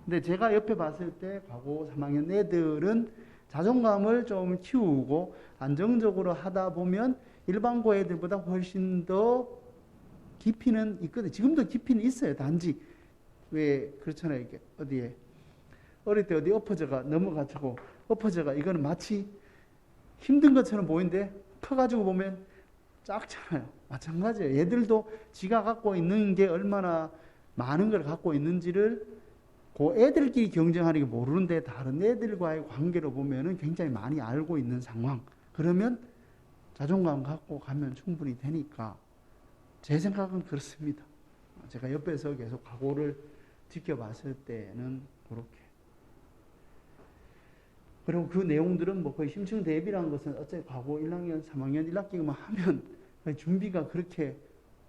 근데 제가 옆에 봤을 때 과거 3학년 애들은 자존감을 좀 키우고 안정적으로 하다 보면 일반고 애들보다 훨씬 더 깊이는 있거든요. 지금도 깊이는 있어요. 단지 왜 그렇잖아요. 이게 어디에 어릴 때 어디 엎어져가 넘어가지고 엎어져가 이거는 마치 힘든 것처럼 보이는데 커가지고 보면 작잖아요. 마찬가지예요. 얘들도 지가 갖고 있는 게 얼마나 많은 걸 갖고 있는지를 그 애들끼리 경쟁하는 게 모르는데 다른 애들과의 관계로 보면은 굉장히 많이 알고 있는 상황. 그러면 자존감 갖고 가면 충분히 되니까 제 생각은 그렇습니다. 제가 옆에서 계속 각오를 지켜봤을 때는 그렇게. 그리고 그 내용들은 뭐 거의 심층 대비라는 것은 어차피 과거 1학년, 3학년 1학기만 하면 준비가 그렇게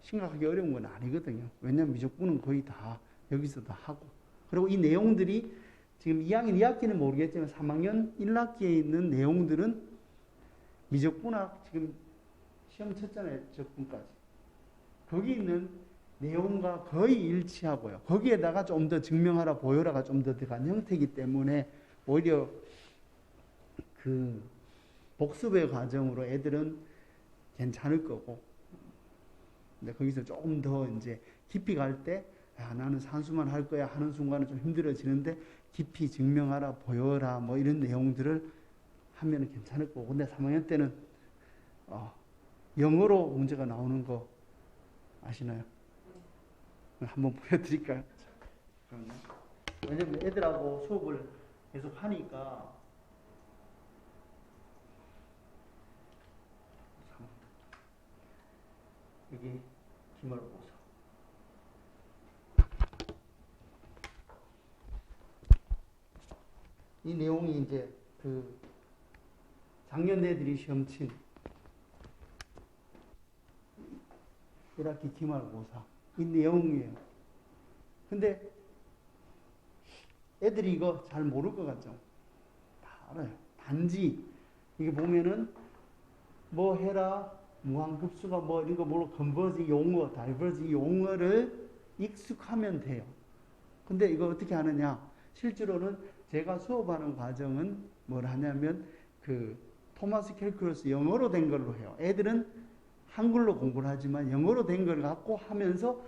심각하게 어려운 건 아니거든요. 왜냐하면 미적분은 거의 다 여기서 다 하고. 그리고 이 내용들이 지금 2학년 2학기는 모르겠지만 3학년 1학기에 있는 내용들은 미적분학 지금 시험 쳤잖아요. 적분까지. 거기 있는 내용과 거의 일치하고요. 거기에다가 좀 더 증명하라 보여라가 좀 더 들어간 형태이기 때문에 오히려 그 복습의 과정으로 애들은 괜찮을 거고. 근데 거기서 조금 더 이제 깊이 갈 때 야, 나는 산수만 할 거야 하는 순간은 좀 힘들어지는데 깊이 증명하라 보여라 뭐 이런 내용들을 하면 괜찮을 거고. 근데 3학년 때는 영어로 문제가 나오는 거 아시나요? 한번 보여드릴까요? 왜냐면 애들하고 수업을 계속 하니까 여기 기말고사 이 내용이 이제 그 작년 애들이 시험 친 1학기 기말고사 이 내용이에요. 근데 애들이 이거 잘 모를 것 같죠? 다 알아요. 단지 이게 보면은 뭐 해라 무한급수가 뭐 이런 거 모르고 컨버지 용어, 다이버지 용어를 익숙하면 돼요. 근데 이거 어떻게 하느냐? 실제로는 제가 수업하는 과정은 뭘 하냐면 그 토마스 캘큘러스 영어로 된 걸로 해요. 애들은 한글로 공부를 하지만 영어로 된 걸 갖고 하면서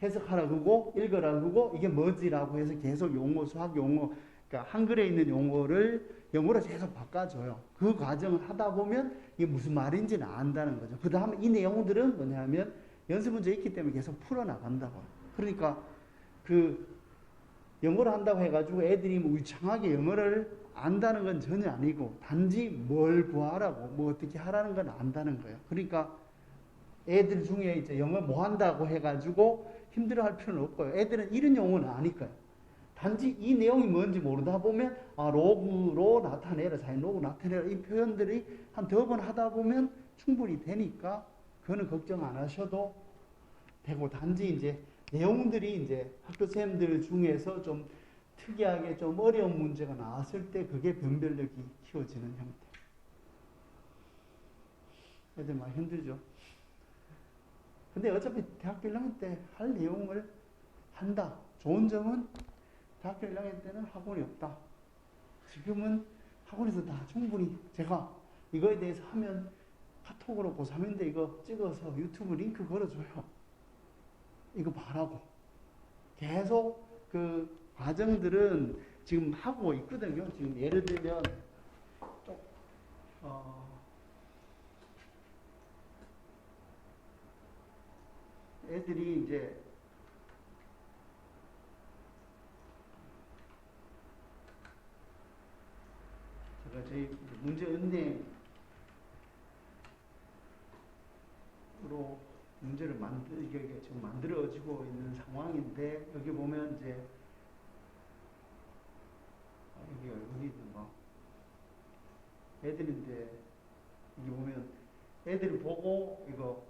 해석하라 그러고 읽으라 그러고 이게 뭐지라고 해서 계속 용어, 수학 용어, 그러니까 한글에 있는 용어를 영어로 계속 바꿔줘요. 그 과정을 하다 보면 이게 무슨 말인지는 안다는 거죠. 그 다음에 이 내용들은 뭐냐면 연습 문제 있기 때문에 계속 풀어나간다고. 그러니까 그 영어를 한다고 해가지고 애들이 뭐 유창하게 영어를 안다는 건 전혀 아니고 단지 뭘 구하라고 뭐 어떻게 하라는 건 안다는 거예요. 그러니까 애들 중에 이제 영어 뭐 한다고 해가지고 힘들어할 필요는 없고요. 애들은 이런 용어는 아니까요. 단지 이 내용이 뭔지 모르다 보면 로그로 나타내라, 사인 로그 나타내라 이 표현들이 한 두 번 하다 보면 충분히 되니까 그거는 걱정 안 하셔도 되고 단지 이제 내용들이 이제 학교 선생님들 중에서 좀 특이하게 좀 어려운 문제가 나왔을 때 그게 변별력이 키워지는 형태. 애들 많이 힘들죠. 근데 어차피 대학교 1학년 때 할 내용을 한다. 좋은 점은 대학교 1학년 때는 학원이 없다. 지금은 학원에서 다 충분히 제가 이거에 대해서 하면 카톡으로 고3인데 이거 찍어서 유튜브 링크 걸어줘요. 이거 봐라고. 계속 그 과정들은 지금 하고 있거든요. 지금 예를 들면 애들이 이제 제가 저희 문제 은행으로 문제를 이게 지금 만들어지고 있는 상황인데 여기 보면 이제 여기 어디 있는가? 애들인데 여기 보면 애들이 보고 이거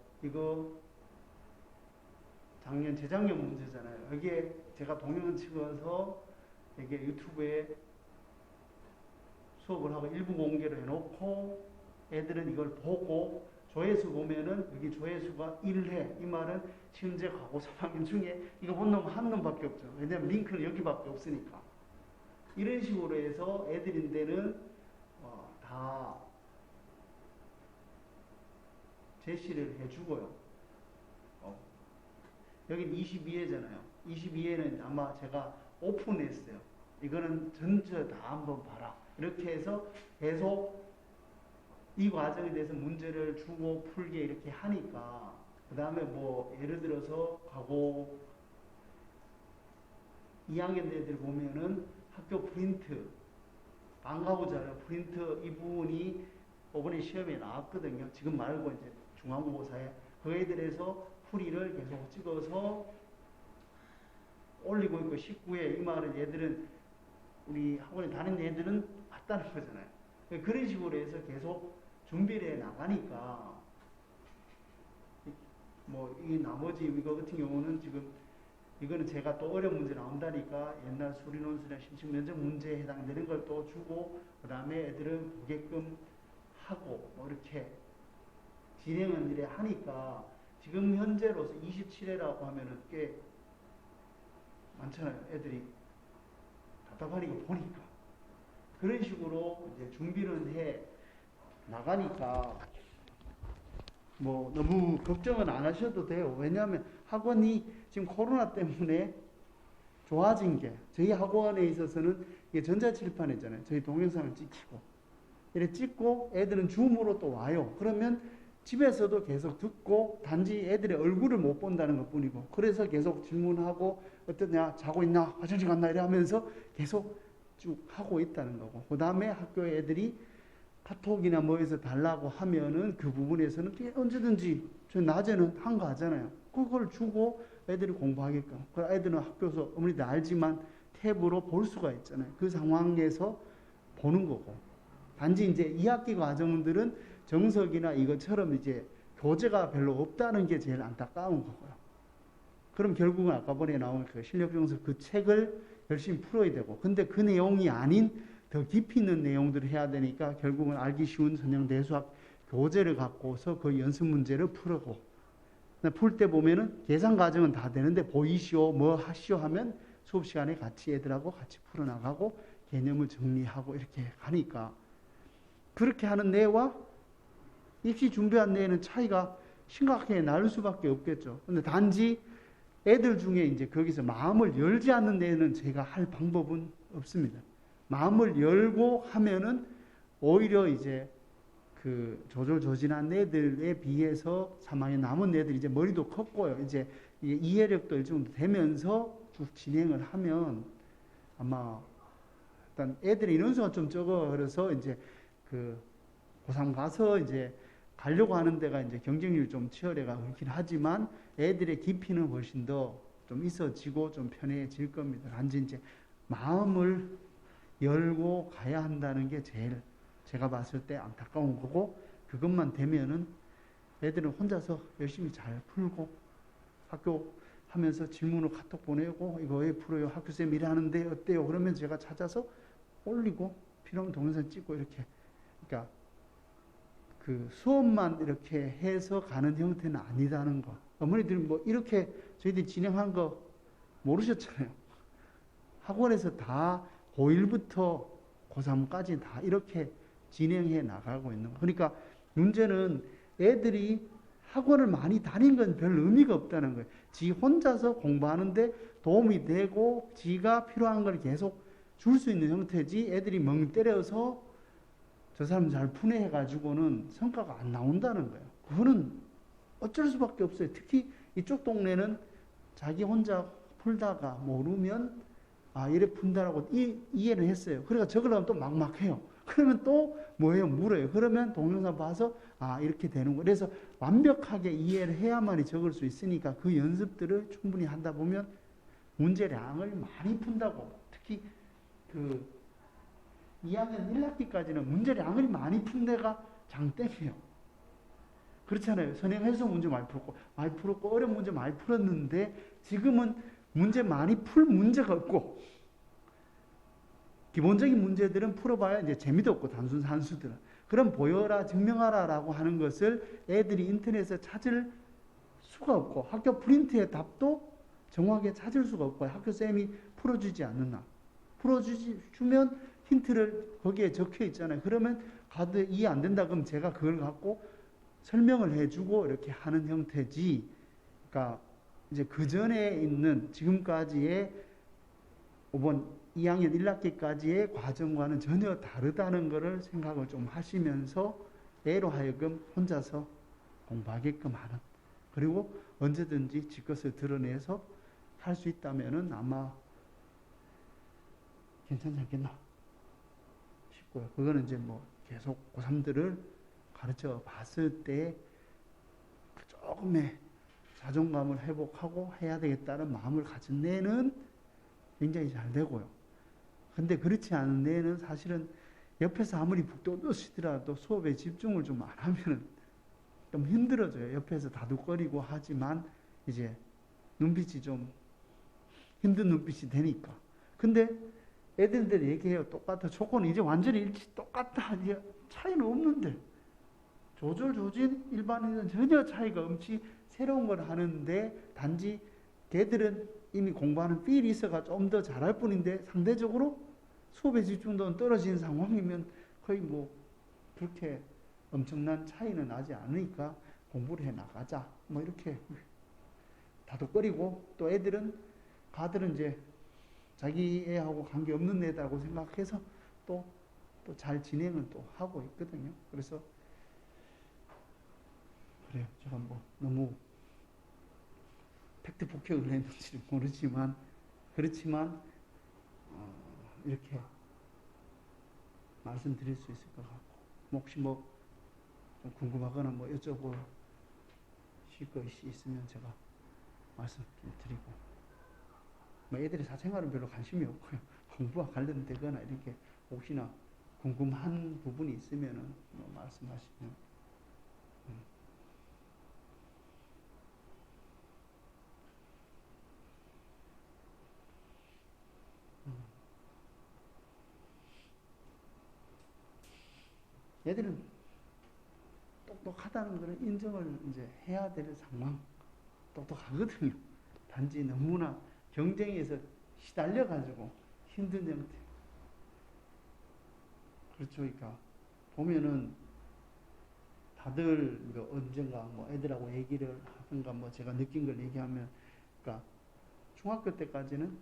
재작년 문제잖아요. 여기에 제가 동영상 찍어서 이게 유튜브에 수업을 하고 일부 공개를 해놓고 애들은 이걸 보고 조회수 보면은 여기 조회수가 1회 이 말은 현재 과거 3학년 중에 이거 본 놈 한 놈밖에 없죠. 왜냐면 링크는 여기밖에 없으니까. 이런 식으로 해서 애들인데는 다 제시를 해주고요. 여긴 22회잖아요. 22회는 아마 제가 오픈했어요. 이거는 전체 다 한번 봐라. 이렇게 해서 계속 이 과정에 대해서 문제를 주고 풀게 이렇게 하니까 그 다음에 뭐 예를 들어서 과거 2학년 애들 보면은 학교 프린트 방과후잖아요. 프린트 이 부분이 이번에 시험에 나왔거든요. 지금 말고 이제 중간고사에 그 애들에서 풀이를 계속 찍어서 올리고 있고 19회 이 말은 얘들은 우리 학원에 다니는 애들은 봤다는 거잖아요. 그런 식으로 해서 계속 준비를 해 나가니까 뭐 이 나머지 이거 같은 경우는 지금 이거는 제가 또 어려운 문제 나온다니까 옛날 수리논술이나 심층 면접 문제에 해당되는 걸 또 주고 그 다음에 애들은 보게끔 하고 뭐 이렇게 진행을 이래 하니까 지금 현재로서 27회라고 하면은 꽤 많잖아요. 애들이 답답하니까 보니까 그런 식으로 이제 준비를 해 나가니까 뭐 너무 걱정은 안 하셔도 돼요. 왜냐하면 학원이 지금 코로나 때문에 좋아진 게 저희 학원에 있어서는 이게 전자칠판이잖아요. 저희 동영상을 찍히고 이렇게 찍고 애들은 줌으로 또 와요. 그러면 집에서도 계속 듣고 단지 애들의 얼굴을 못 본다는 것 뿐이고 그래서 계속 질문하고 어떠냐 자고 있나 화장실 갔나 이래 하면서 계속 쭉 하고 있다는 거고 그 다음에 학교 애들이 카톡이나 뭐에서 달라고 하면은 그 부분에서는 언제든지 저 낮에는 한 거 하잖아요. 그걸 주고 애들이 공부하게끔. 그 애들은 학교에서 어머니들 알지만 탭으로 볼 수가 있잖아요. 그 상황에서 보는 거고. 단지 이제 2학기 과정들은 정석이나 이것처럼 이제 교재가 별로 없다는 게 제일 안타까운 거고요. 그럼 결국은 아까 번에 나온 그 실력정석 그 책을 열심히 풀어야 되고 근데 그 내용이 아닌 더 깊이 있는 내용들을 해야 되니까 결국은 알기 쉬운 선형대수학 교재를 갖고서 그 연습 문제를 풀고 풀 때 보면은 계산 과정은 다 되는데 보이시오 뭐 하시오 하면 수업 시간에 같이 애들하고 같이 풀어나가고 개념을 정리하고 이렇게 가니까 그렇게 하는 내와 입시 준비한 내에는 차이가 심각하게 날 수밖에 없겠죠. 근데 단지 애들 중에 이제 거기서 마음을 열지 않는 데에는 제가 할 방법은 없습니다. 마음을 열고 하면은 오히려 이제 그 조절조진한 애들에 비해서 3학년 남은 애들이 이제 머리도 컸고요. 이제 이해력도 일 정도 되면서 쭉 진행을 하면 아마 일단 애들의 인원수가 좀 적어 그래서 이제 그 고3 가서 이제 가려고 하는 데가 이제 경쟁률이 좀 치열해가 그렇긴 하지만 애들의 깊이는 훨씬 더 좀 있어지고 좀 편해질 겁니다. 단지 이제 마음을 열고 가야 한다는 게 제일 제가 봤을 때 안타까운 거고 그것만 되면은 애들은 혼자서 열심히 잘 풀고 학교 하면서 질문을 카톡 보내고 이거 왜 풀어요? 학교쌤 일하는데 어때요? 그러면 제가 찾아서 올리고 필요하면 동영상 찍고 이렇게 그러니까 그 수업만 이렇게 해서 가는 형태는 아니다는 거. 어머니들 뭐 이렇게 저희들이 진행한 거 모르셨잖아요. 학원에서 다 고1부터 고3까지 다 이렇게 진행해 나가고 있는 거. 그러니까 문제는 애들이 학원을 많이 다닌 건 별 의미가 없다는 거예요. 지 혼자서 공부하는데 도움이 되고 지가 필요한 걸 계속 줄 수 있는 형태지 애들이 멍 때려서 저 사람 잘 푸네 해가지고는 성과가 안 나온다는 거예요. 그거는 어쩔 수밖에 없어요. 특히 이쪽 동네는 자기 혼자 풀다가 모르면 아 이래 푼다라고 이해는 했어요. 그러니까 적으려면 또 막막해요. 그러면 또 뭐예요? 물어요. 그러면 동영상 봐서 아 이렇게 되는 거예요. 그래서 완벽하게 이해를 해야만이 적을 수 있으니까 그 연습들을 충분히 하다 보면 문제량을 많이 푼다고. 특히 그 2학년 1학기까지는 문제량을 많이 푼 데가 장땡이에요. 그렇잖아요. 선행해서 문제 많이 풀었고 어려운 문제 많이 풀었는데 지금은 문제 많이 풀 문제가 없고 기본적인 문제들은 풀어봐야 이제 재미도 없고 단순 산수들은 그럼 보여라 증명하라라고 하는 것을 애들이 인터넷에서 찾을 수가 없고 학교 프린트의 답도 정확하게 찾을 수가 없고 학교 쌤이 풀어주지 않는 한 풀어주면 힌트를 거기에 적혀 있잖아요. 그러면 가도 이해 안 된다 그러면 제가 그걸 갖고 설명을 해주고 이렇게 하는 형태지. 그러니까 이제 그 전에 있는 지금까지의 이번 2학년 1학기까지의 과정과는 전혀 다르다는 것을 생각을 좀 하시면서 애로 하여금 혼자서 공부하게끔 하는 그리고 언제든지 지 것을 드러내서 할 수 있다면은 아마 괜찮지 않겠나 싶고요. 그거는 이제 뭐 계속 고3들을 가르쳐 봤을 때 조금의 자존감을 회복하고 해야 되겠다는 마음을 가진 데는 굉장히 잘 되고요. 근데 그렇지 않은 데는 사실은 옆에서 아무리 북도 떠시더라도 수업에 집중을 좀 안 하면은 좀 힘들어져요. 옆에서 다독거리고 하지만 이제 눈빛이 좀 힘든 눈빛이 되니까. 근데 애들한테 얘기해요. 똑같아. 조건은 이제 완전히 일치 똑같다. 이제 차이는 없는데. 조절조진 일반인은 전혀 차이가 없지 새로운 걸 하는데 단지 걔들은 이미 공부하는 필이 있어가 좀 더 잘할 뿐인데 상대적으로 수업에 집중도는 떨어지는 상황이면 거의 뭐 그렇게 엄청난 차이는 나지 않으니까 공부를 해 나가자. 뭐 이렇게 다독거리고 또 애들은 가들은 이제 자기 애하고 관계없는 애다고 생각해서 또 잘 진행을 또 하고 있거든요. 그래서 그래요. 제가 뭐 너무 팩트 폭격을 했는지 모르지만 그렇지만 이렇게 말씀드릴 수 있을 것 같고 혹시 뭐 좀 궁금하거나 뭐 여쭤보실 것이 있으면 제가 말씀 좀 드리고 뭐 애들이 사생활은 별로 관심이 없고요. 공부와 관련되거나 이렇게 혹시나 궁금한 부분이 있으면은 뭐 말씀하시면 얘들은 똑똑하다는 것을 인정을 이제 해야 될 상황. 똑똑하거든요. 단지 너무나 경쟁에서 시달려가지고 힘든 형태. 그렇죠. 그러니까 보면은 다들 언젠가 뭐 애들하고 얘기를 하든가 뭐 제가 느낀 걸 얘기하면, 그러니까 중학교 때까지는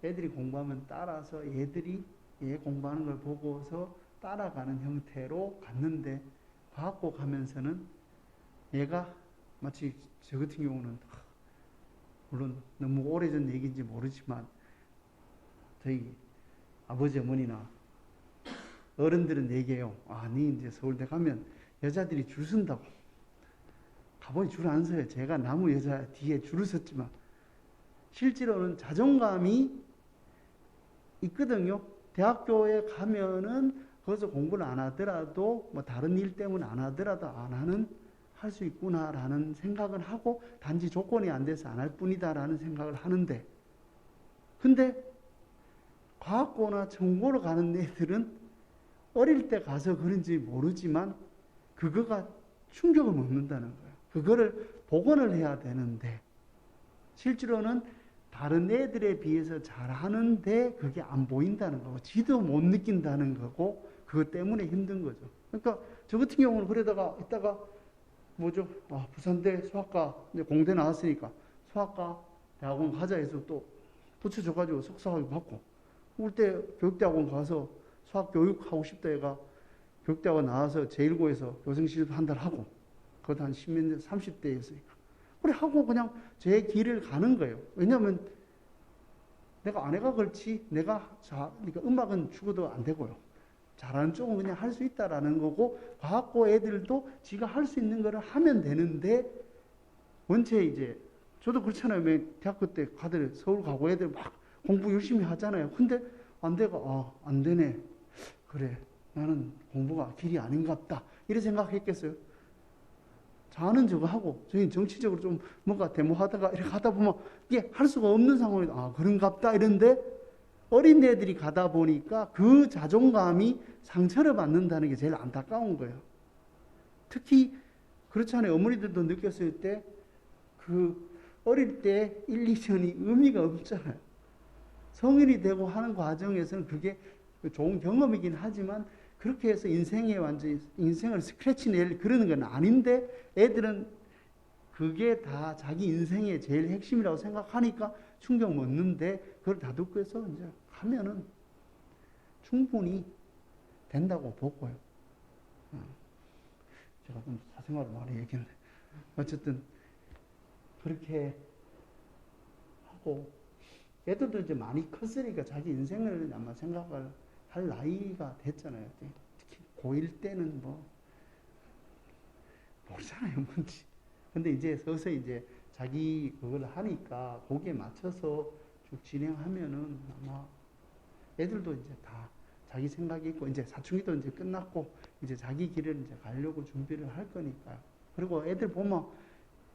애들이 공부하면 따라서 얘들이 얘 공부하는 걸 보고서 따라가는 형태로 갔는데, 과학고 가면서는 얘가 마치 저 같은 경우는 물론 너무 오래전 얘기인지 모르지만 저희 아버지 어머니나 어른들은 얘기해요. 아니 이제 서울대 가면 여자들이 줄 선다고. 가보니 줄 안 서요. 제가 나무 여자 뒤에 줄을 섰지만 실제로는 자존감이 있거든요. 대학교에 가면은 거기서 공부를 안 하더라도 뭐 다른 일 때문에 안 하더라도 안 하는 할 수 있구나라는 생각을 하고, 단지 조건이 안 돼서 안 할 뿐이다라는 생각을 하는데, 근데 과학고나 전공으로 가는 애들은 어릴 때 가서 그런지 모르지만 그거가 충격을 먹는다는 거예요. 그거를 복원을 해야 되는데 실제로는 다른 애들에 비해서 잘하는데 그게 안 보인다는 거고, 지도 못 느낀다는 거고, 그것 때문에 힘든 거죠. 그러니까 저 같은 경우는 그러다가 이따가 뭐죠? 부산대 수학과, 이제 공대 나왔으니까 수학과 대학원 가자 해서 또 붙여줘가지고 석사학위 받고, 올 때 교육대학원 가서 수학 교육하고 싶다 애가 교육대학원 나와서 제1고에서 교생실습 한 달 하고, 그것도 한 10몇 년, 30대였으니까. 그래 하고 그냥 제 길을 가는 거예요. 왜냐하면 내가 아내가 그렇지, 그러니까 음악은 죽어도 안 되고요. 잘하는 쪽은 그냥 할 수 있다라는 거고, 과학고 애들도 지가 할 수 있는 거를 하면 되는데, 원체 이제 저도 그렇잖아요. 대학교 때 가들 서울 가고 애들 막 공부 열심히 하잖아요. 근데 안 되고, 안 되네. 그래, 나는 공부가 길이 아닌갑다. 이런 생각했겠어요. 자는 저거 하고, 저희 정치적으로 좀 뭔가 데모하다가 이렇게 하다 보면 이게 할 수가 없는 상황이, 그런갑다. 이런데 어린 애들이 가다 보니까 그 자존감이 상처를 받는다는 게 제일 안타까운 거예요. 특히 그렇잖아요. 어머니들도 느꼈을 때 그 어릴 때 1, 2년이 의미가 없잖아요. 성인이 되고 하는 과정에서는 그게 좋은 경험이긴 하지만 그렇게 해서 인생에 완전히 인생을 스크래치 낼 그러는 건 아닌데, 애들은 그게 다 자기 인생의 제일 핵심이라고 생각하니까 충격 먹는데, 그걸 다듬고 해서 이제 하면은 충분히 된다고 보고요. 제가 좀 사생활을 많이 얘기했는데, 어쨌든 그렇게 하고, 애들도 이제 많이 컸으니까 자기 인생을 아마 생각을 할 나이가 됐잖아요. 특히 고1 때는 뭐 모르잖아요, 뭔지. 근데 이제 서서히 이제 자기 그걸 하니까 거기에 맞춰서 쭉 진행하면은 아마 애들도 이제 다 자기 생각이 있고, 이제 사춘기도 이제 끝났고 이제 자기 길을 이제 가려고 준비를 할 거니까요. 그리고 애들 보면,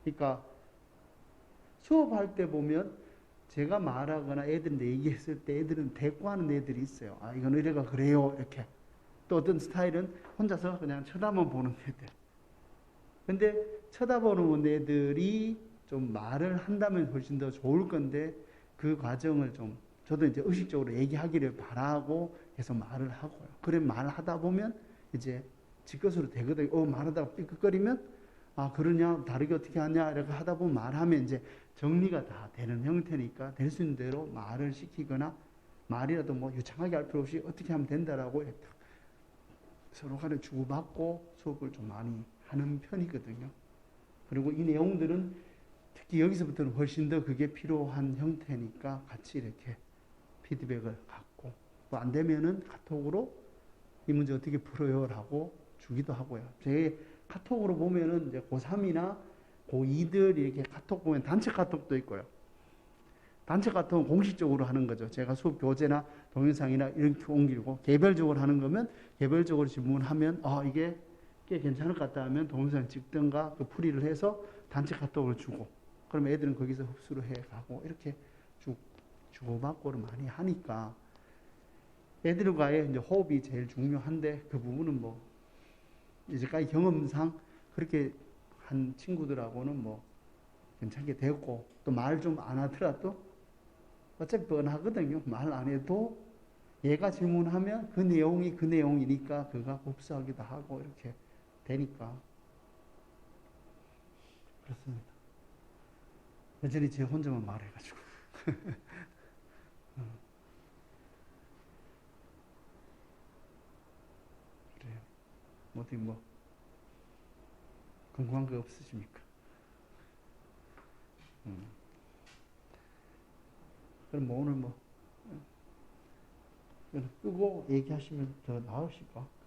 그러니까 수업할 때 보면 제가 말하거나 애들한테 얘기했을 때 애들은 대꾸하는 애들이 있어요. 이건 이래가 그래요, 이렇게. 또 어떤 스타일은 혼자서 그냥 쳐다만 보는 애들. 근데 쳐다보는 애들이 좀 말을 한다면 훨씬 더 좋을 건데, 그 과정을 좀 저도 이제 의식적으로 얘기하기를 바라고 해서 말을 하고요. 그래 말을 하다 보면 이제 지 것으로 되거든요. 말하다가 삐끗거리면 그러냐, 다르게 어떻게 하냐 이렇게 하다 보면 말하면 이제 정리가 다 되는 형태니까 될 수 있는 대로 말을 시키거나, 말이라도 뭐 유창하게 할 필요 없이 어떻게 하면 된다라고 서로 간에 주고받고 수업을 좀 많이 하는 편이거든요. 그리고 이 내용들은 특히 여기서부터는 훨씬 더 그게 필요한 형태니까 같이 이렇게 피드백을 갖고, 뭐 안 되면은 카톡으로 이 문제 어떻게 풀어요라고 주기도 하고요. 제 카톡으로 보면은 이제 고3이나 고2들 이렇게 카톡 보면 단체 카톡도 있고요. 단체 카톡은 공식적으로 하는 거죠. 제가 수업 교재나 동영상이나 이렇게 옮기고, 개별적으로 하는 거면 개별적으로 질문하면 이게 꽤 괜찮을 것 같다 하면 동영상 찍든가 그 풀이를 해서 단체 카톡을 주고, 그러면 애들은 거기서 흡수를 해 가고, 이렇게 쭉 주고받고를 많이 하니까 애들과의 이제 호흡이 제일 중요한데, 그 부분은 뭐 이제까지 경험상 그렇게 한 친구들하고는 뭐 괜찮게 되었고, 또 말 좀 안 하더라도 어차피 뻔하거든요. 말 안 해도 얘가 질문하면 그 내용이 그 내용이니까 그가 흡수하기도 하고 이렇게 되니까 그렇습니다. 여전히 제 혼자만 말해가지고. 그래요. 어디 뭐 궁금한 거 없으십니까? 그럼 뭐 오늘 뭐 끄고 얘기하시면 더 나으실까?